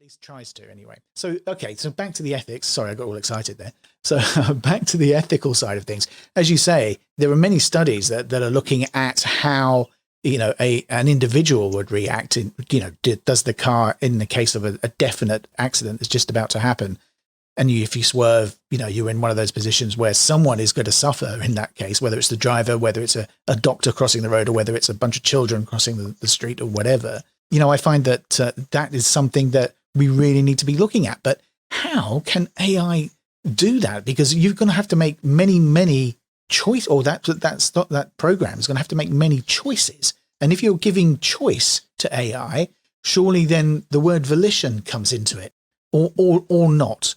least tries to anyway. So, okay, so back to the ethics. Sorry, I got all excited there. So back to the ethical side of things. As you say, there are many studies that are looking at how, an individual would react in, does the car, in the case of a definite accident that's just about to happen, and if you swerve, you're in one of those positions where someone is going to suffer in that case, whether it's the driver, whether it's a doctor crossing the road, or whether it's a bunch of children crossing the street or whatever. I find that that is something that we really need to be looking at. But how can AI do that? Because you're going to have to make many choice, or that program is going to have to make many choices. And if you're giving choice to AI, surely then the word volition comes into it, or not.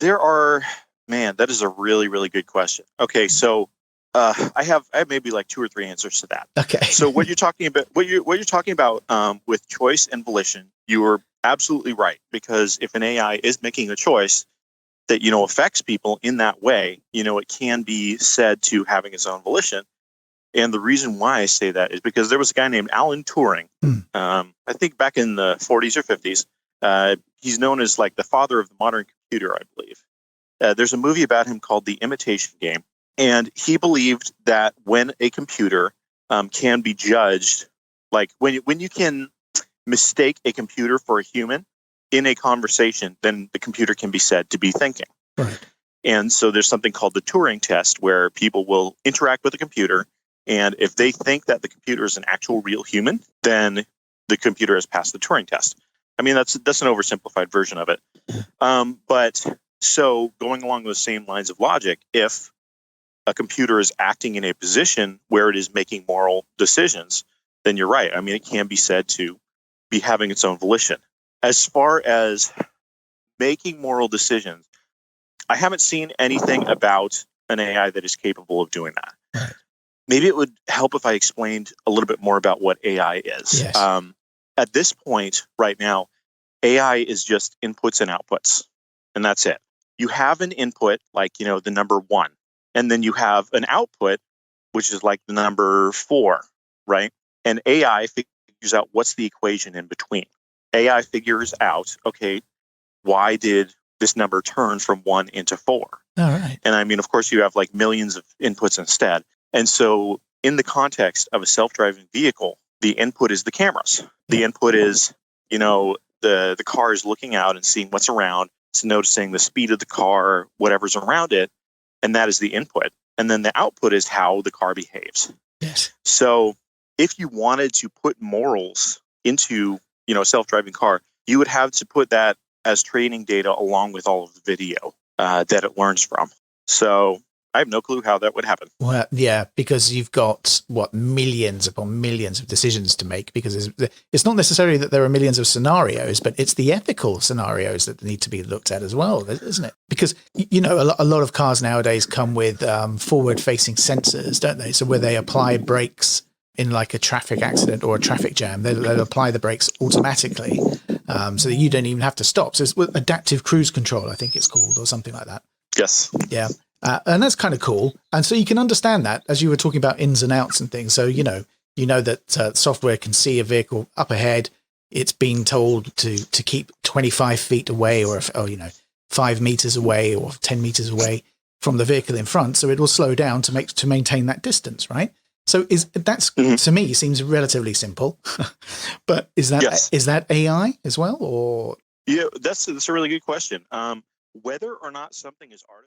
That is a really, really good question. Okay, so I have maybe like 2 or 3 answers to that. Okay. So what you're talking about, with choice and volition, you are absolutely right, because if an AI is making a choice that affects people in that way, it can be said to having its own volition. And the reason why I say that is because there was a guy named Alan Turing. I think back in the 40s or 50s. He's known as like the father of the modern computer, I believe. There's a movie about him called The Imitation Game. And he believed that when a computer can be judged, like when you can mistake a computer for a human in a conversation, then the computer can be said to be thinking. Right. And so there's something called the Turing test, where people will interact with a computer, and if they think that the computer is an actual real human, then the computer has passed the Turing test. I mean, that's an oversimplified version of it. But so going along those same lines of logic, if a computer is acting in a position where it is making moral decisions, then you're right. I mean, it can be said to be having its own volition. As far as making moral decisions, I haven't seen anything about an AI that is capable of doing that. Right. Maybe it would help if I explained a little bit more about what AI is. Yes. At this point right now, AI is just inputs and outputs, and that's it. You have an input, like, the number 1, and then you have an output, which is like the number 4, right? And AI figures out what's the equation in between. AI figures out, okay, why did this number turn from 1 into 4? All right. And I mean, of course, you have like millions of inputs instead. And so in the context of a self-driving vehicle, the input is the cameras. The input is, the car is looking out and seeing what's around. It's noticing the speed of the car, whatever's around it. And that is the input. And then the output is how the car behaves. Yes. So if you wanted to put morals into, a self-driving car, you would have to put that as training data along with all of the video that it learns from. So I have no clue how that would happen. Well, yeah, because you've got millions upon millions of decisions to make, because it's not necessarily that there are millions of scenarios, but it's the ethical scenarios that need to be looked at as well, isn't it? Because, a lot of cars nowadays come with forward-facing sensors, don't they? So where they apply brakes in like a traffic accident or a traffic jam, they'll apply the brakes automatically so that you don't even have to stop. So it's adaptive cruise control, I think it's called, or something like that. Yes. Yeah. And that's kind of cool. And so you can understand that, as you were talking about ins and outs and things. So, you know that software can see a vehicle up ahead. It's being told to keep 25 feet away or 5 meters away or 10 meters away from the vehicle in front. So it will slow down to maintain that distance, right? So to me, seems relatively simple. But is that AI as well? Or yeah, that's a really good question. Whether or not something is artificial.